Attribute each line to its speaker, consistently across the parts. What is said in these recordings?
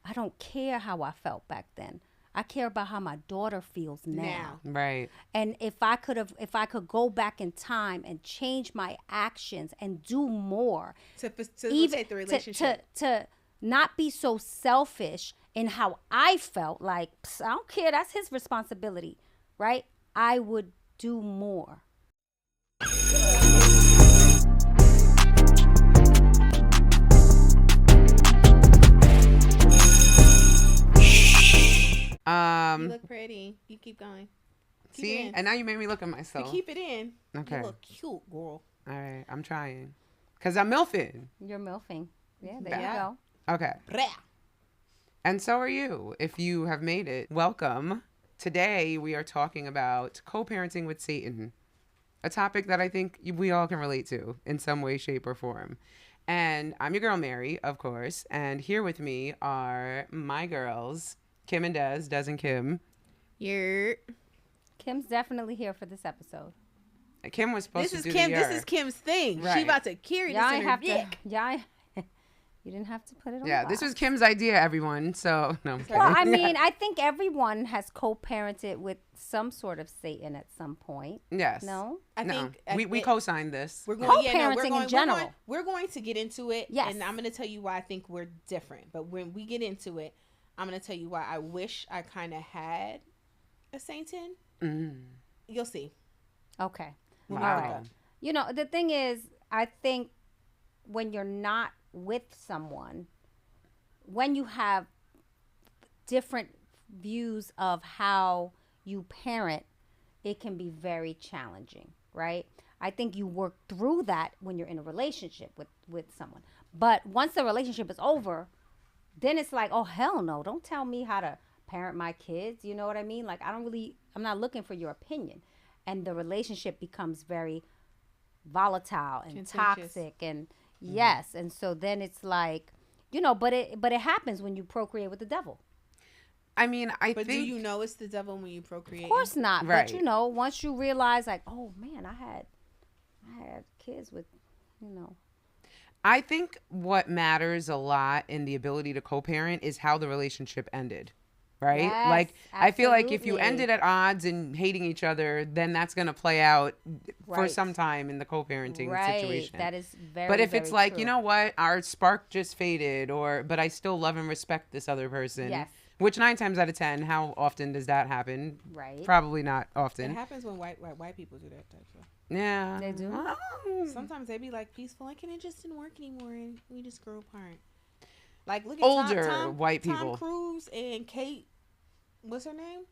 Speaker 1: I don't care how I felt back then. I care about how my daughter feels now.
Speaker 2: Right.
Speaker 1: And if I could go back in time and change my actions and do more
Speaker 3: to facilitate the relationship,
Speaker 1: to not be so selfish in how I felt, like, I don't care, that's his responsibility, right? I would do more.
Speaker 3: You look pretty. You keep going.
Speaker 2: See? And now you made me look at myself.
Speaker 3: You keep it in.
Speaker 2: Okay.
Speaker 3: You look cute, girl.
Speaker 2: All right. I'm trying. Because I'm milfing.
Speaker 1: You're milfing. Yeah, there you go.
Speaker 2: Okay. And so are you. If you have made it, welcome. Today we are talking about co-parenting with Satan. A topic that I think we all can relate to in some way, shape, or form. And I'm your girl, Mary, of course. And here with me are my girls, Kim and Des and Kim.
Speaker 1: Kim's definitely here for this episode.
Speaker 2: Kim was supposed to do
Speaker 3: Kim.
Speaker 2: the
Speaker 3: This is Kim's thing.
Speaker 1: Right.
Speaker 3: She about to carry this in her dick.
Speaker 1: You didn't have to put it on.
Speaker 2: Yeah, this was Kim's idea, everyone. So, no, I'm kidding.
Speaker 1: Well, I mean, I think everyone has co-parented with some sort of Satan at some point.
Speaker 2: Yes.
Speaker 1: No?
Speaker 3: I think
Speaker 2: we co-signed this.
Speaker 3: We're
Speaker 1: going, co-parenting in general.
Speaker 3: We're going to get into it.
Speaker 1: Yes.
Speaker 3: And I'm going to tell you why I think we're different. But when we get into it, I'm going to tell you why I wish I kind of had a Satan. You'll see.
Speaker 1: Okay.
Speaker 2: Wow.
Speaker 1: All right. You know, the thing is, I think when you're not with someone, when you have different views of how you parent, it can be very challenging, right? I think you work through that when you're in a relationship with someone. But once the relationship is over, then it's like, oh, hell no, don't tell me how to parent my kids. You know what I mean? Like, I'm not looking for your opinion. And the relationship becomes very volatile and toxic and yes. And so then it's like, you know, but it happens when you procreate with the devil.
Speaker 2: I mean,
Speaker 3: But do you know it's the devil when you procreate?
Speaker 1: Of course not.
Speaker 2: Right.
Speaker 1: But you know, once you realize like, oh man, I had kids with, you know.
Speaker 2: I think what matters a lot in the ability to co-parent is how the relationship ended. Right?
Speaker 1: Yes,
Speaker 2: like,
Speaker 1: absolutely.
Speaker 2: I feel like if you ended at odds and hating each other, then that's going to play out for some time in the co-parenting situation.
Speaker 1: That is very,
Speaker 2: But if it's like,
Speaker 1: true.
Speaker 2: you know what, our spark just faded, but I still love and respect this other person.
Speaker 1: Yes.
Speaker 2: Which 9 times out of 10, how often does that happen?
Speaker 1: Right.
Speaker 2: Probably not often.
Speaker 3: It happens when white people do that type of stuff.
Speaker 2: Yeah.
Speaker 1: They do.
Speaker 3: Sometimes they be like peaceful, like, and it just didn't work anymore, and we just grew apart. Like, look at
Speaker 2: older white
Speaker 3: Tom
Speaker 2: people.
Speaker 3: Cruise and Kate, what's her name?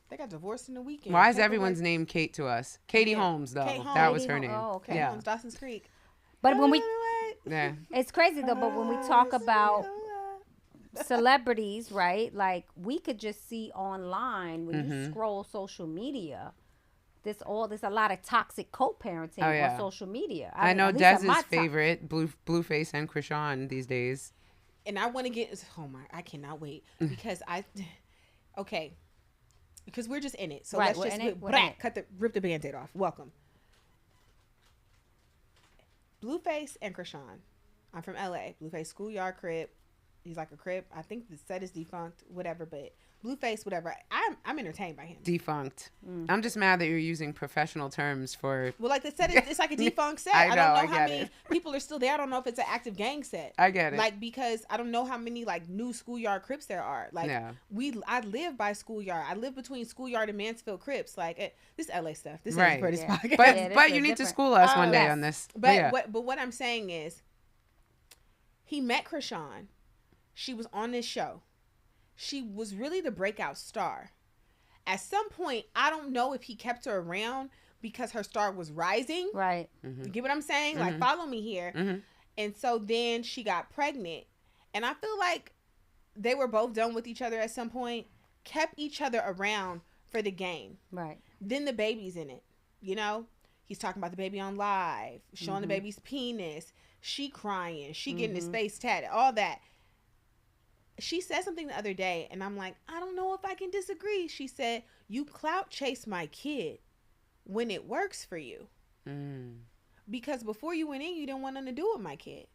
Speaker 3: They got divorced in the weekend.
Speaker 2: Why is everyone's name Kate to us? Katie Holmes, though.
Speaker 3: Kate Holmes.
Speaker 2: That was her name.
Speaker 1: Oh, okay.
Speaker 3: Kate Holmes, Dawson's Creek.
Speaker 1: But when we,
Speaker 2: Yeah.
Speaker 1: it's crazy though. But when we talk about celebrities, right? Like we could just see online when you scroll social media. There's a lot of toxic co-parenting on social media.
Speaker 2: I know Dez's favorite, Blueface and Krishan these days.
Speaker 3: And I want to get, I cannot wait because because we're just in it. So let's just rip the Band-Aid off. Welcome. Blueface and Krishan. I'm from LA. Blueface schoolyard crib. He's like a crib. I think the set is defunct, whatever, but Blueface, whatever. I'm entertained by him.
Speaker 2: Defunct. I'm just mad that you're using professional terms for.
Speaker 3: Well, like the set, it's like a defunct set. I don't know how many people are still there. I don't know if it's an active gang set.
Speaker 2: I get it.
Speaker 3: Like, because I don't know how many like new schoolyard Crips there are. Like, I live by schoolyard. I live between schoolyard and Mansfield Crips. Like, this LA stuff. This ain't for this podcast.
Speaker 2: But you need to school us one day on this.
Speaker 3: But what I'm saying is, he met Krishan. She was on this show. She was really the breakout star. At some point, I don't know if he kept her around because her star was rising.
Speaker 1: Right.
Speaker 3: You get what I'm saying? Like, follow me here. And so then she got pregnant. And I feel like they were both done with each other at some point, kept each other around for the game.
Speaker 1: Right.
Speaker 3: Then the baby's in it. You know? He's talking about the baby on live, showing the baby's penis. She crying. She getting his face tatted. All that. She said something the other day, and I'm like, I don't know if I can disagree. She said, you clout chase my kid when it works for you. Because before you went in, you didn't want nothing to do with my kid.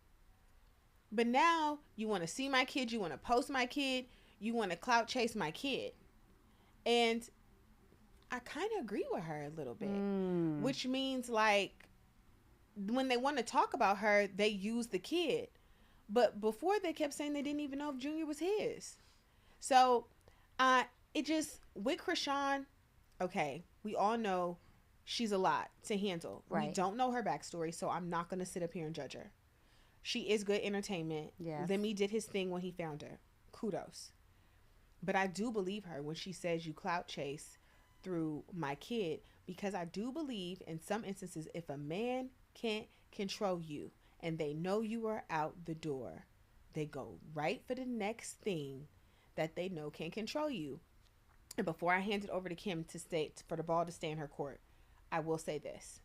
Speaker 3: But now you want to see my kid, you want to post my kid, you want to clout chase my kid. And I kind of agree with her a little bit, which means like when they want to talk about her, they use the kid. But before they kept saying they didn't even know if Junior was his. So it just, with Krishan, okay, we all know she's a lot to handle. Right. We don't know her backstory, so I'm not going to sit up here and judge her. She is good entertainment. Yes. Lemmy did his thing when he found her. Kudos. But I do believe her when she says you clout chase through my kid, because I do believe in some instances if a man can't control you and they know you are out the door, they go right for the next thing that they know can control you. And before I hand it over to Kim to state for the ball to stay in her court, I will say this.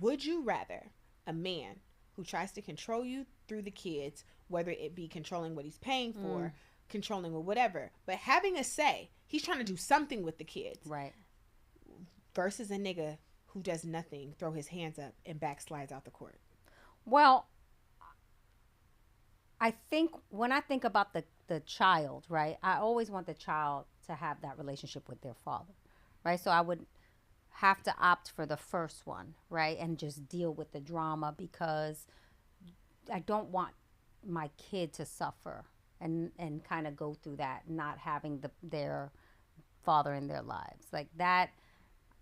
Speaker 3: Would you rather a man who tries to control you through the kids, whether it be controlling what he's paying for, controlling or whatever, but having a say, he's trying to do something with the kids, right? Versus a nigga who does nothing, throw his hands up and backslides out the court?
Speaker 1: Well, I think when I think about the child, right, I always want the child to have that relationship with their father, right? So I would have to opt for the first one, right, and just deal with the drama, because I don't want my kid to suffer and kind of go through that, not having their father in their lives. Like that,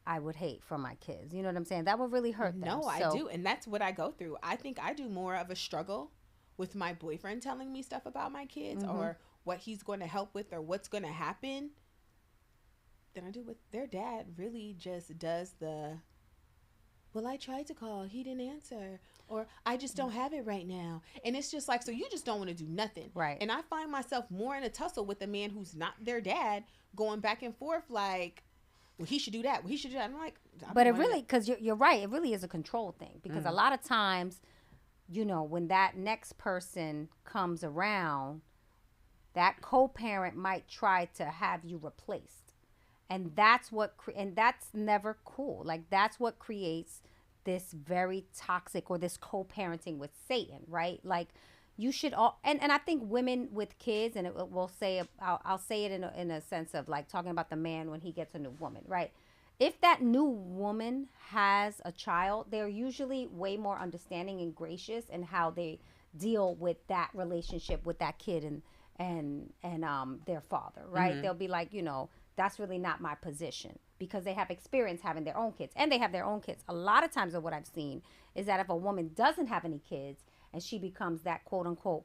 Speaker 1: I would hate for my kids. You know what I'm saying? That would really hurt them.
Speaker 3: No, I do. And that's what I go through. I think I do more of a struggle with my boyfriend telling me stuff about my kids or what he's going to help with or what's going to happen than I do with their dad. Really just does the, well, I tried to call, he didn't answer, or I just don't have it right now. And it's just like, so you just don't want to do nothing. Right. And I find myself more in a tussle with a man who's not their dad, going back and forth like, well, he should do that. Well, he should do that. I'm like,
Speaker 1: but it really, because you're right, it really is a control thing. Because a lot of times, you know, when that next person comes around, that co-parent might try to have you replaced. And that's what, and that's never cool. Like, that's what creates this very toxic, or this co-parenting with Satan, right? Like, you should all, and I think women with kids, and we'll say, I'll say it in a sense of like talking about the man when he gets a new woman, right? If that new woman has a child, they're usually way more understanding and gracious in how they deal with that relationship with that kid and their father, right? Mm-hmm. They'll be like, you know, that's really not my position, because they have experience having their own kids, and they have their own kids. A lot of times of what I've seen is that if a woman doesn't have any kids and she becomes that quote unquote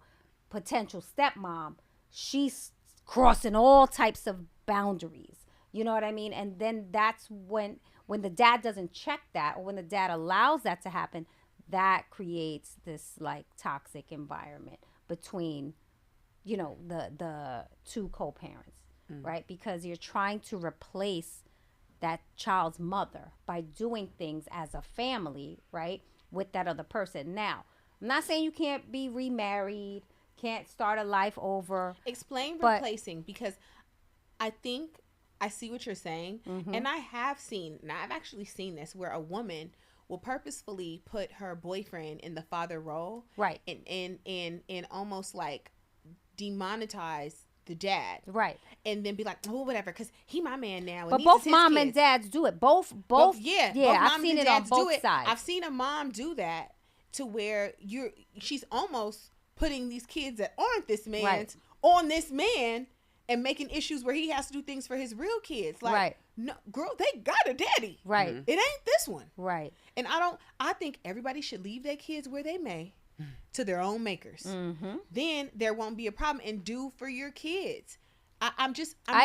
Speaker 1: potential stepmom, she's crossing all types of boundaries. You know what I mean? And then that's when the dad doesn't check that, or when the dad allows that to happen, that creates this like toxic environment between, you know, the two co-parents, right? Because you're trying to replace that child's mother by doing things as a family, right, with that other person. Now, I'm not saying you can't be remarried, can't start a life over.
Speaker 3: Explain replacing, because I think I see what you're saying. And I have seen, and I've actually seen this, where a woman will purposefully put her boyfriend in the father role. Right. And almost like demonetize the dad. Right. And then be like, oh, whatever, because he my man now.
Speaker 1: But both mom and dads do it. Both yeah, I've seen it on both sides.
Speaker 3: I've seen a mom do that to where she's almost putting these kids that aren't this man's on this man and making issues where he has to do things for his real kids. Like, no, girl, they got a daddy. Right. It ain't this one. Right. And I think everybody should leave their kids where they may to their own makers. Then there won't be a problem, and do for your kids. I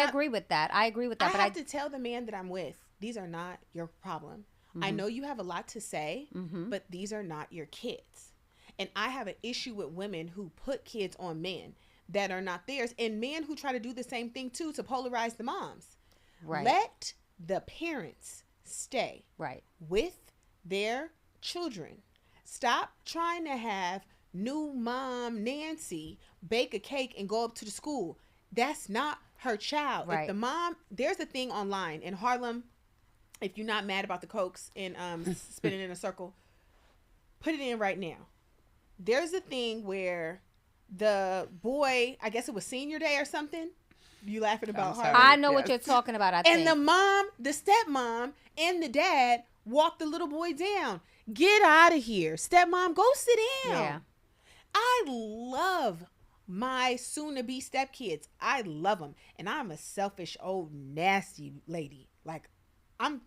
Speaker 1: agree with that. I
Speaker 3: have to tell the man that I'm with, these are not your problem. I know you have a lot to say, but these are not your kids. And I have an issue with women who put kids on men that are not theirs, and men who try to do the same thing too, to polarize the moms. Right. Let the parents stay with their children. Stop trying to have new mom Nancy bake a cake and go up to the school. That's not her child. Right. If the mom, there's a thing online in Harlem, if you're not mad about the Cokes and spinning in a circle, put it in right now. there's a thing where the boy, I guess it was senior day or something. You laughing about
Speaker 2: sorry.
Speaker 3: heartbreak?
Speaker 1: I know what you're talking about. I think.
Speaker 3: And the stepmom, and the dad walked the little boy down. Get out of here, stepmom. Go sit down.
Speaker 1: Yeah.
Speaker 3: I love my soon-to-be stepkids. I love them, and I'm a selfish old nasty lady. Like, I'm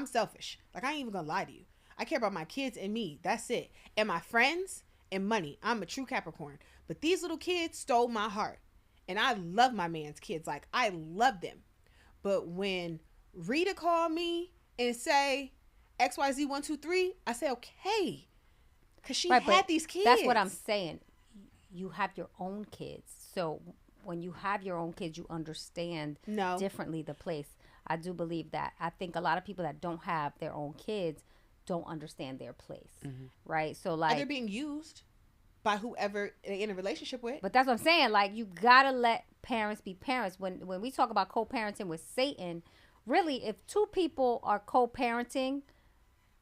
Speaker 3: selfish. Like, I ain't even gonna lie to you. I care about my kids and me. That's it. And my friends and money. I'm a true Capricorn. But these little kids stole my heart. And I love my man's kids. Like, I love them. But when Rita called me and say XYZ123, I say, okay. Because she had these kids.
Speaker 1: That's what I'm saying. You have your own kids. So when you have your own kids, you understand differently the place. I do believe that. I think a lot of people that don't have their own kids don't understand their place. Right? So like,
Speaker 3: they're being used by whoever they're in a relationship with.
Speaker 1: But that's what I'm saying. Like, you gotta let parents be parents. When we talk about co-parenting with Satan, really, if two people are co-parenting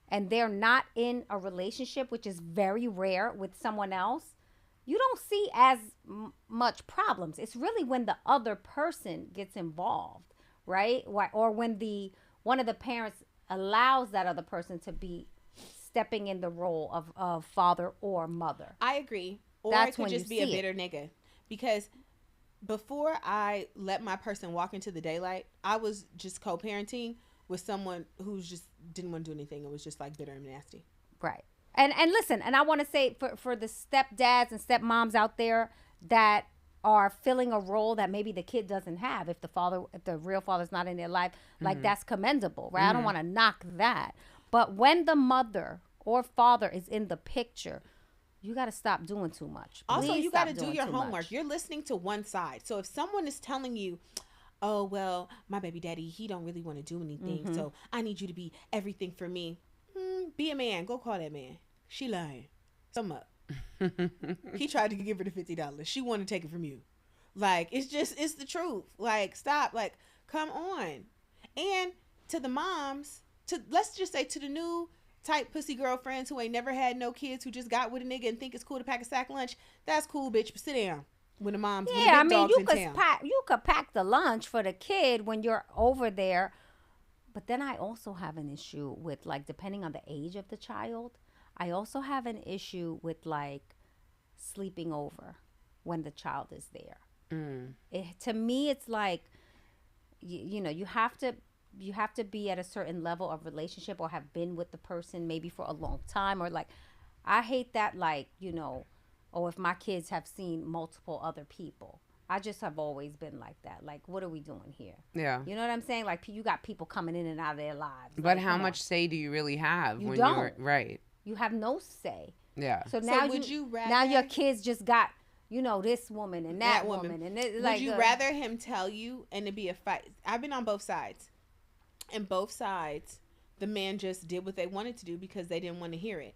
Speaker 1: and they're not in a relationship, which is very rare, with someone else, you don't see as much problems. It's really when the other person gets involved, right? Or when one of the parents allows that other person to be stepping in the role of father or mother.
Speaker 3: I agree. Or
Speaker 1: That's
Speaker 3: it could
Speaker 1: when
Speaker 3: just
Speaker 1: you
Speaker 3: be a
Speaker 1: see
Speaker 3: bitter nigga. Because before I let my person walk into the daylight, I was just co-parenting with someone who just didn't want to do anything. It was just like bitter and nasty.
Speaker 1: Right. And listen, and I want to say for the stepdads and stepmoms out there that are filling a role that maybe the kid doesn't have, if the real father's not in their life, like, that's commendable, right? I don't want to knock that. But when the mother or father is in the picture, you got to stop doing too much.
Speaker 3: Also,
Speaker 1: Please
Speaker 3: you got to
Speaker 1: stop
Speaker 3: do
Speaker 1: doing
Speaker 3: your
Speaker 1: too
Speaker 3: homework.
Speaker 1: much.
Speaker 3: You're listening to one side. So if someone is telling you, oh, well, my baby daddy, he don't really want to do anything, so I need you to be everything for me. Be a man. Go call that man. She lying. Sum up. He tried to give her the $50. She wanted to take it from you. Like, it's the truth. Like, stop. Like, come on. And to the moms, let's just say to the new type pussy girlfriends who ain't never had no kids, who just got with a nigga and think it's cool to pack a sack lunch. That's cool, bitch. But sit down when the moms, when the big dogs in town.
Speaker 1: You could pack the lunch for the kid when you're over there. But then I also have an issue with, like, depending on the age of the child, I also have an issue with, like, sleeping over when the child is there. To me, it's like, you know, you have to be at a certain level of relationship or have been with the person maybe for a long time, or like, I hate that, like, you know, or if my kids have seen multiple other people. I just have always been like that. Like, what are we doing here?
Speaker 2: Yeah.
Speaker 1: You know what I'm saying? Like, you got people coming in and out of their lives.
Speaker 2: But
Speaker 1: like,
Speaker 2: how much say do you really have?
Speaker 1: You don't.
Speaker 2: You're right?
Speaker 1: You have no say.
Speaker 2: Yeah.
Speaker 1: So now
Speaker 3: would you rather,
Speaker 1: now your kids just got, you know, this woman and that woman. And it, like,
Speaker 3: would you rather him tell you and it be a fight? I've been on both sides. And both sides, the man just did what they wanted to do because they didn't want to hear it.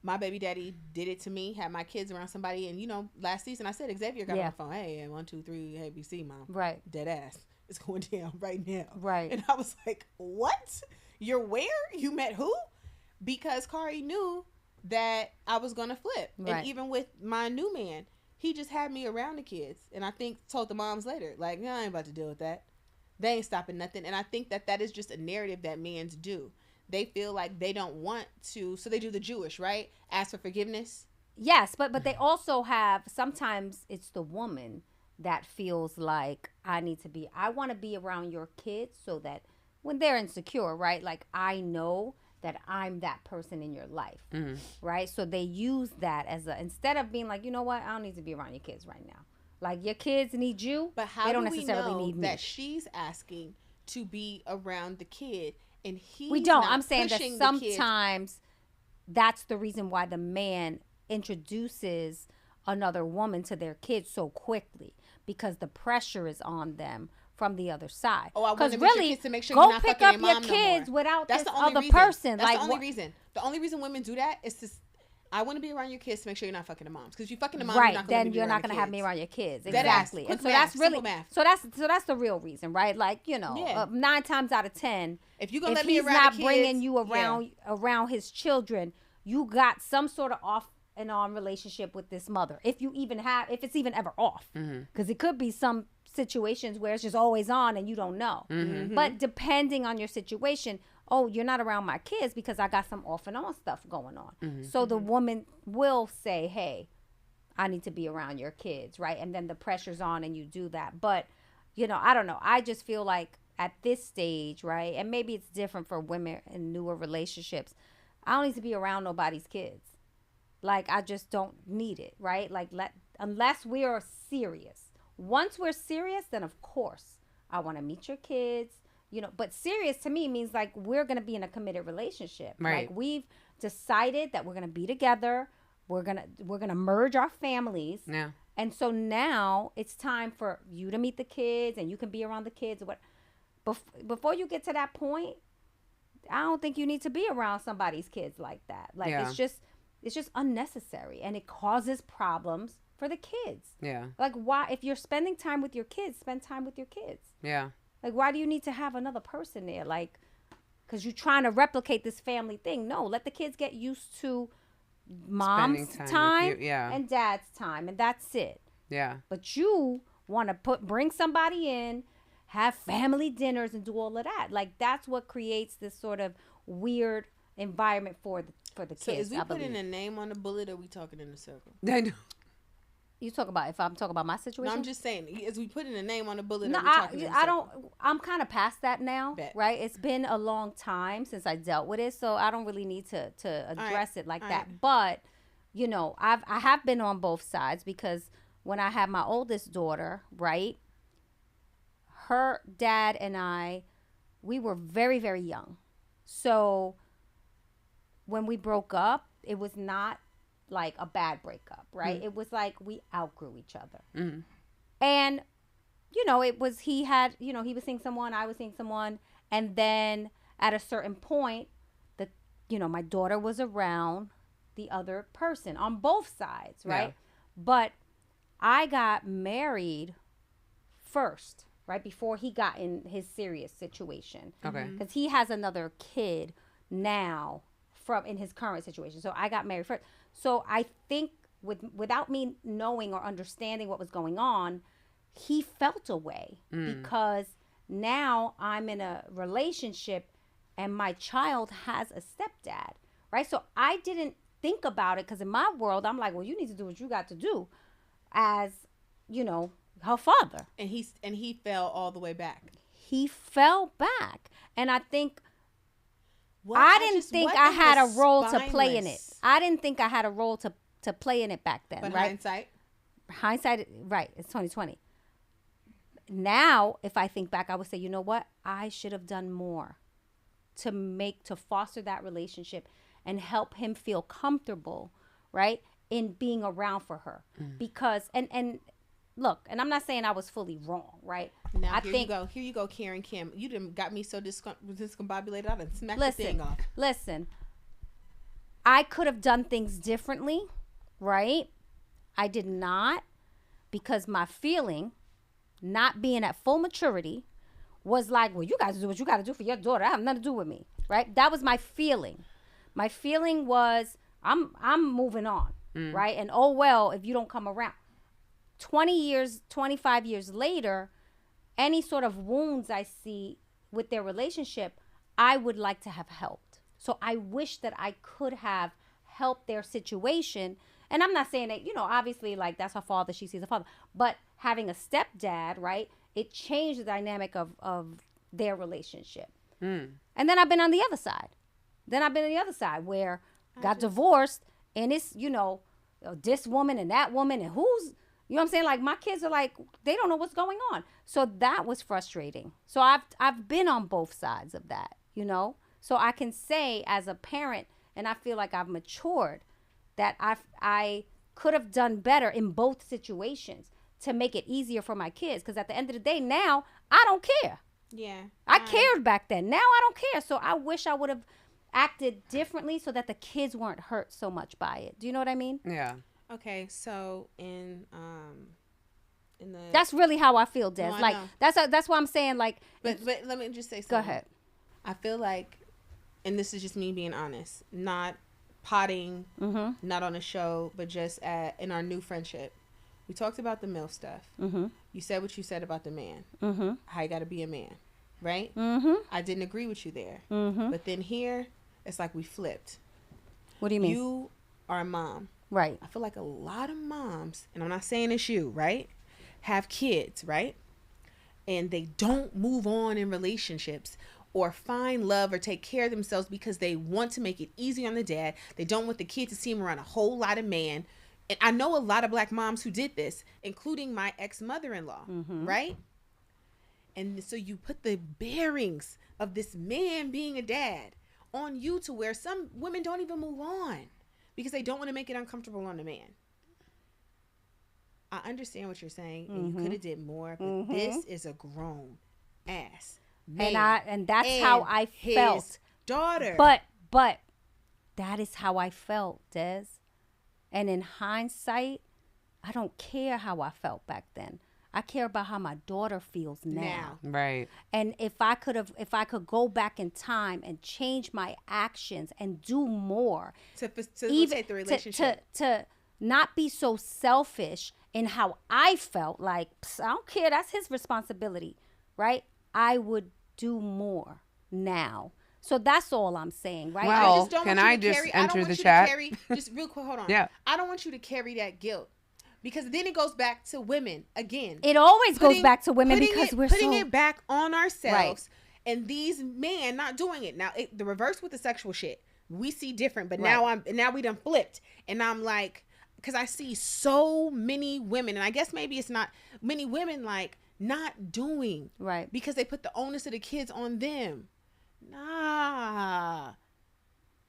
Speaker 3: My baby daddy did it to me, had my kids around somebody. And, you know, last season I said, Xavier got on the phone. Hey, 1, 2, 3, ABC, mom.
Speaker 1: Right.
Speaker 3: Dead ass. It's going down right now.
Speaker 1: Right.
Speaker 3: And I was like, what? You're where? You met who? Because Kari knew that I was going to flip.
Speaker 1: Right.
Speaker 3: And even with my new man, he just had me around the kids. And I think told the moms later, like, no, I ain't about to deal with that. They ain't stopping nothing. And I think that is just a narrative that men do. They feel like they don't want to, so they do the Jewish, right? Ask for forgiveness.
Speaker 1: Yes, but they also have, sometimes it's the woman that feels like, I want to be around your kids so that when they're insecure, right? Like, I know that I'm that person in your life, right? So they use that as instead of being like, you know what? I don't need to be around your kids right now. Like, your kids need you,
Speaker 3: but how
Speaker 1: they don't
Speaker 3: do
Speaker 1: necessarily
Speaker 3: we know
Speaker 1: need me.
Speaker 3: That she's asking to be around the kid and
Speaker 1: we don't. I'm saying that sometimes that's the reason why the man introduces another woman to their kids so quickly, because the pressure is on them from the other side.
Speaker 3: Oh, I want to
Speaker 1: really,
Speaker 3: your kids to make sure
Speaker 1: go
Speaker 3: you're not
Speaker 1: pick
Speaker 3: fucking
Speaker 1: up
Speaker 3: their
Speaker 1: your
Speaker 3: mom
Speaker 1: kids
Speaker 3: no more.
Speaker 1: without
Speaker 3: That's
Speaker 1: this
Speaker 3: the only
Speaker 1: other
Speaker 3: reason.
Speaker 1: person.
Speaker 3: That's
Speaker 1: like,
Speaker 3: the only reason. The only reason women do that is to. I want to be around your kids to make sure you're not fucking the moms. Because if you fucking the mom,
Speaker 1: right,
Speaker 3: you're not
Speaker 1: then you're not going to have me around your kids.
Speaker 3: That
Speaker 1: Exactly.
Speaker 3: ass.
Speaker 1: And so
Speaker 3: Math,
Speaker 1: that's really
Speaker 3: math.
Speaker 1: so that's the real reason, right? Like, you know, 9 times out of 10,
Speaker 3: if you gonna let
Speaker 1: if
Speaker 3: me
Speaker 1: he's
Speaker 3: around
Speaker 1: not
Speaker 3: the kids,
Speaker 1: bringing you around his children, you got some sort of an on relationship with this mother, if it's even ever off, because it could be some situations where it's just always on and you don't know. But depending on your situation, oh, you're not around my kids because I got some off and on stuff going on. So the woman will say, hey, I need to be around your kids, right? And then the pressure's on and you do that. But, I don't know. I just feel like at this stage, right, and maybe it's different for women in newer relationships, I don't need to be around nobody's kids. Like, I just don't need it, right? Like, unless we are serious. Once we're serious, then of course I want to meet your kids, but serious to me means like we're going to be in a committed relationship.
Speaker 2: Right.
Speaker 1: Like we've decided that we're going to be together. We're going to merge our families.
Speaker 2: Yeah.
Speaker 1: And so now it's time for you to meet the kids and you can be around the kids. Before you get to that point, I don't think you need to be around somebody's kids like that. Like it's just unnecessary and it causes problems for the kids.
Speaker 2: Yeah.
Speaker 1: Like, why, if you're spending time with your kids, spend time with your kids.
Speaker 2: Yeah.
Speaker 1: Like, why do you need to have another person there? Like, because you're trying to replicate this family thing. No, let the kids get used to mom's time and dad's time, and that's it.
Speaker 2: Yeah.
Speaker 1: But you want to bring somebody in, have family dinners, and do all of that. Like, that's what creates this sort of weird environment for the kids.
Speaker 3: So, is we putting a name on the bullet, or are we talking in a circle?
Speaker 2: I know.
Speaker 1: You talk about if I'm talking about my situation.
Speaker 3: No, I'm just saying, is we putting a name on the bullet?
Speaker 1: No, I don't. I'm kind of past that now, right? It's been a long time since I dealt with it, so I don't really need to address it like that. But I have been on both sides because when I had my oldest daughter, right, her dad and we were very, very young, so when we broke up, it was not like a bad breakup, right? It was like we outgrew each other. And it was he was seeing someone, I was seeing someone, and then at a certain point my daughter was around the other person on both sides, right? But I got married first, right, before he got in his serious situation.
Speaker 2: Okay.
Speaker 1: Because he has another kid now in his current situation. So I got married first. So I think without me knowing or understanding what was going on, he felt a way because now I'm in a relationship and my child has a stepdad, right? So I didn't think about it because in my world, I'm like, well, you need to do what you got to do as, her father.
Speaker 3: And he fell all the way back.
Speaker 1: He fell back. And I think I didn't think I had a role to play in it. I didn't think I had a role to play in it back then,
Speaker 3: but
Speaker 1: right? Hindsight, right. It's 2020. Now, if I think back, I would say, you know what? I should have done more to foster that relationship and help him feel comfortable, right, in being around for her. Because, and look, and I'm not saying I was fully wrong, right?
Speaker 3: Now, here you go, Karen Kim. You done got me so discombobulated. I done smacked the thing off.
Speaker 1: Listen, I could have done things differently, right? I did not, because my feeling, not being at full maturity, was like, well, you guys do what you got to do for your daughter. I have nothing to do with me, right? That was my feeling. My feeling was, I'm moving on, right? And oh, well, if you don't come around. 20 years, 25 years later, any sort of wounds I see with their relationship, I would like to have helped. So I wish that I could have helped their situation. And I'm not saying that, obviously, like, that's her father, she sees her father. But having a stepdad, right, it changed the dynamic of their relationship. And then I've been on the other side. Where got divorced, and it's, this woman and that woman, and who's... You know what I'm saying? Like, my kids are like, they don't know what's going on. So that was frustrating. So I've been on both sides of that, So I can say as a parent, and I feel like I've matured, that I could have done better in both situations to make it easier for my kids. Because at the end of the day, now, I don't care.
Speaker 3: Yeah.
Speaker 1: I cared back then. Now I don't care. So I wish I would have acted differently so that the kids weren't hurt so much by it. Do you know what I mean?
Speaker 2: Yeah.
Speaker 3: Okay, so in the...
Speaker 1: That's really how I feel, Des.
Speaker 3: No,
Speaker 1: like, that's why I'm saying, like...
Speaker 3: But let me just say something.
Speaker 1: Go ahead.
Speaker 3: I feel like, and this is just me being honest, not potting, not on a show, but just in our new friendship. We talked about the MILF stuff. You said what you said about the man. How you got to be a man, right? I didn't agree with you there. But then here, it's like we flipped.
Speaker 1: What do you mean?
Speaker 3: You are a mom.
Speaker 1: Right.
Speaker 3: I feel like a lot of moms, and I'm not saying it's you, right, have kids, right? And they don't move on in relationships or find love or take care of themselves because they want to make it easy on the dad. They don't want the kid to see him around a whole lot of man. And I know a lot of black moms who did this, including my ex-mother-in-law, right? And so you put the bearings of this man being a dad on you to where some women don't even move on because they don't want to make it uncomfortable on the man. I understand what you're saying, and you could have did more, but this is a grown ass man,
Speaker 1: and that's how I felt.
Speaker 3: His daughter.
Speaker 1: But that is how I felt, Des. And in hindsight, I don't care how I felt back then. I care about how my daughter feels now.
Speaker 2: Right.
Speaker 1: And if I could go back in time and change my actions and do more
Speaker 3: to facilitate the relationship,
Speaker 1: to not be so selfish in how I felt, like, I don't care, that's his responsibility, right? I would do more now. So that's all I'm saying, right?
Speaker 2: Well, can I just enter the chat?
Speaker 3: Just real quick, hold on.
Speaker 2: Yeah.
Speaker 3: I don't want you to carry that guilt because then it goes back to women again.
Speaker 1: It always goes back to women because we're
Speaker 3: putting it back on ourselves,
Speaker 1: right.
Speaker 3: And these men not doing it. Now, the reverse with the sexual shit, we see different, but now we done flipped, and I'm like, because I see so many women, and I guess maybe it's not many women like not doing
Speaker 1: right
Speaker 3: because they put the onus of the kids on them. Nah,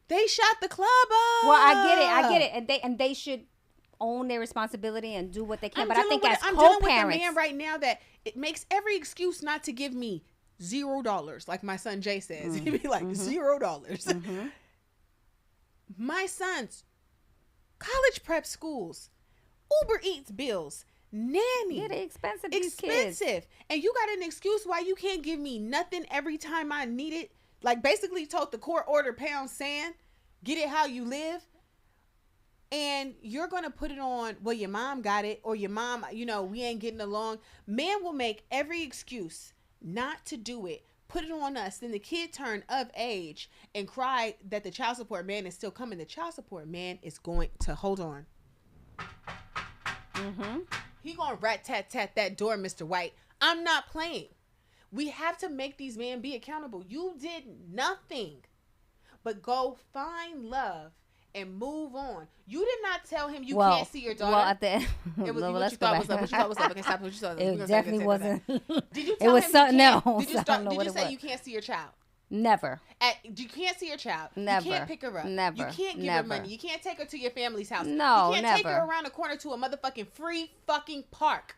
Speaker 3: they shot the club up.
Speaker 1: Well, I get it, and they should own their responsibility and do what they can. But I think as
Speaker 3: I'm
Speaker 1: co-parents,
Speaker 3: dealing with a man right now that it makes every excuse not to give me $0, like my son Jay says. He'd be like $0. My son's college prep schools, Uber Eats bills, nanny.
Speaker 1: Yeah, they expensive. These kids.
Speaker 3: And you got an excuse why you can't give me nothing every time I need it. Like basically told the court order pound sand, get it how you live. And you're going to put it on, well, your mom got it, or your mom, we ain't getting along. Man will make every excuse not to do it, put it on us. Then the kid turn of age and cry that the child support man is still coming. The child support man is going to, hold on. He going to rat-tat-tat that door, Mr. White. I'm not playing. We have to make these men be accountable. You did nothing but go find love and move on. You did not tell him can't see your daughter.
Speaker 1: Well, at the end,
Speaker 3: it was what you thought was up. What you thought was up. Okay, stop. What you thought.
Speaker 1: It definitely wasn't.
Speaker 3: Did you tell him
Speaker 1: something else.
Speaker 3: Did you say you can't see your child?
Speaker 1: Never.
Speaker 3: You can't see your child.
Speaker 1: Never.
Speaker 3: You can't pick her up.
Speaker 1: Never.
Speaker 3: You can't give her money. You can't take her to your family's house.
Speaker 1: No,
Speaker 3: you can't
Speaker 1: never.
Speaker 3: take her around the corner to a motherfucking free fucking park.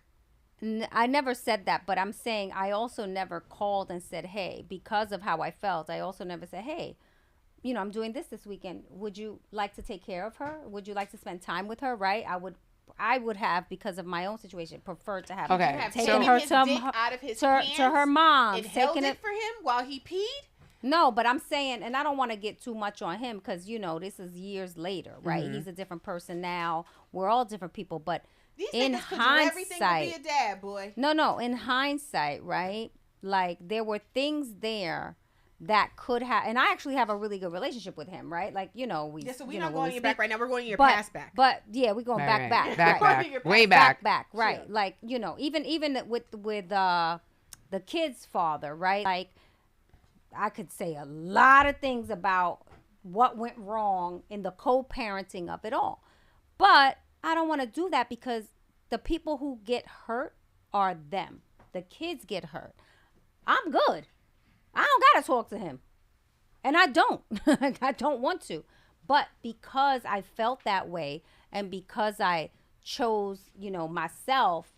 Speaker 1: I never said that, but I'm saying I also never called and said, hey, because of how I felt, I also never said, hey, I'm doing this weekend. Would you like to take care of her? Would you like to spend time with her? Right? I would have, because of my own situation, preferred to have taken her to her mom.
Speaker 3: And held it for him while he peed?
Speaker 1: No, but I'm saying, and I don't want to get too much on him because, this is years later, right? He's a different person now. We're all different people, but in hindsight,
Speaker 3: be a dad, boy.
Speaker 1: No, in hindsight, right? Like there were things there that could have, and I actually have a really good relationship with him, right? Like, so
Speaker 3: we're not going in your back right now. We're going in your past back.
Speaker 1: But yeah, we're going back,
Speaker 2: way back,
Speaker 1: right?
Speaker 3: Sure.
Speaker 1: Like, even with the kid's father, right? Like, I could say a lot of things about what went wrong in the co-parenting of it all, but I don't want to do that because the people who get hurt are them. The kids get hurt. I'm good. I don't got to talk to him. And I don't. I don't want to. But because I felt that way and because I chose, myself,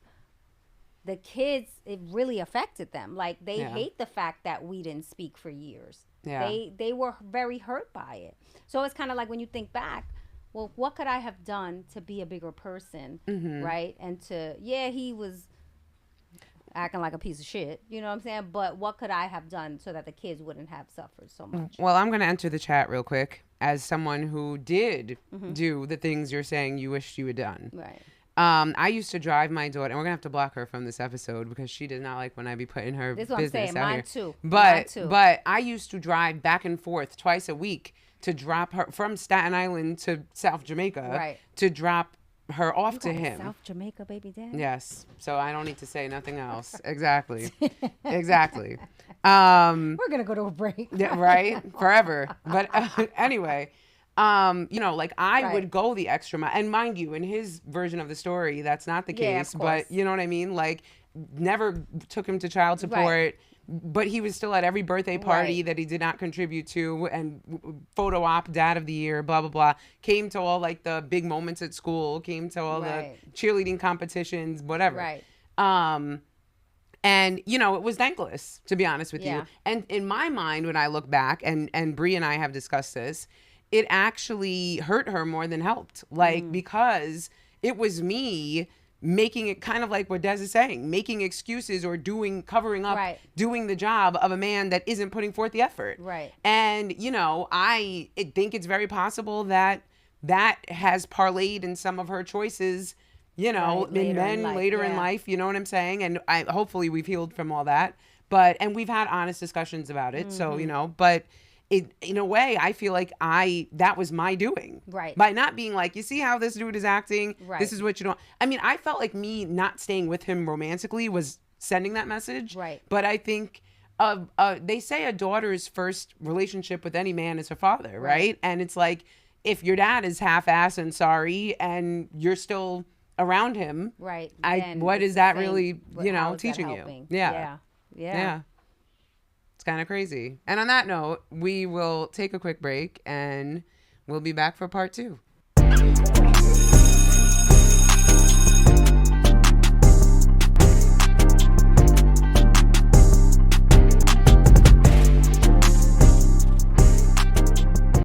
Speaker 1: the kids, it really affected them. Like they hate the fact that we didn't speak for years.
Speaker 2: Yeah.
Speaker 1: They were very hurt by it. So it's kind of like when you think back, well, what could I have done to be a bigger person, right? And he was acting like a piece of shit, you know what I'm saying? But what could I have done so that the kids wouldn't have suffered so much?
Speaker 2: Well, I'm going to enter the chat real quick. as someone who did do the things you're saying you wished you had done.
Speaker 1: Right.
Speaker 2: I used to drive my daughter, and we're gonna have to block her from this episode because she does not like when I be putting her
Speaker 1: This is what I'm
Speaker 2: business
Speaker 1: saying.
Speaker 2: out
Speaker 1: Mine
Speaker 2: here.
Speaker 1: too.
Speaker 2: But
Speaker 1: Mine too.
Speaker 2: but I used to drive back and forth twice a week to drop her from Staten Island to South Jamaica.
Speaker 1: Right.
Speaker 2: To drop her off
Speaker 1: You
Speaker 2: to
Speaker 1: got a
Speaker 2: him.
Speaker 1: South Jamaica baby dad.
Speaker 2: Yes. So I don't need to say nothing else. Exactly. Exactly.
Speaker 1: We're gonna go to a break.
Speaker 2: Yeah, right? Forever. But anyway, you know, like I
Speaker 1: Right.
Speaker 2: would go the extra mile. And mind you, in his version of the story, that's not the
Speaker 1: Yeah, of
Speaker 2: case.
Speaker 1: course.
Speaker 2: But you know what I mean? Like, never took him to child support. But he was still at every birthday party
Speaker 1: Right.
Speaker 2: that he did not contribute to, and photo op dad of the year, blah blah blah. Came to all like the big moments at school. Came to all
Speaker 1: Right.
Speaker 2: the cheerleading competitions, whatever.
Speaker 1: Right.
Speaker 2: And you know, it was thankless, to be honest with
Speaker 1: Yeah.
Speaker 2: you. And in my mind, when I look back, and Bree and I have discussed this, it actually hurt her more than helped. Like, because it was me making it kind of like what Des is saying, making excuses or covering up,
Speaker 1: Right.
Speaker 2: doing the job of a man that isn't putting forth the effort.
Speaker 1: Right.
Speaker 2: And, you know, I think it's very possible that that has parlayed in some of her choices, you know,
Speaker 1: Right, later
Speaker 2: in
Speaker 1: in
Speaker 2: men
Speaker 1: life,
Speaker 2: later in
Speaker 1: yeah.
Speaker 2: life, you know what I'm saying? And hopefully we've healed from all that. And we've had honest discussions about it. So, you know, but in a way, I feel like that was my doing.
Speaker 1: Right.
Speaker 2: By not being like, you see how this dude is acting?
Speaker 1: Right.
Speaker 2: This is what you don't. I mean, I felt like me not staying with him romantically was sending that message.
Speaker 1: Right.
Speaker 2: But I think they say a daughter's first relationship with any man is her father, right? And it's like, if your dad is half-ass and sorry and you're still around him,
Speaker 1: Right.
Speaker 2: what
Speaker 1: it's
Speaker 2: is
Speaker 1: the
Speaker 2: that
Speaker 1: same-
Speaker 2: really, you
Speaker 1: how
Speaker 2: know,
Speaker 1: is that
Speaker 2: teaching you?
Speaker 1: helping?
Speaker 2: Yeah.
Speaker 1: Yeah.
Speaker 2: It's kind of crazy. And on that note, we will take a quick break and we'll be back for part 2.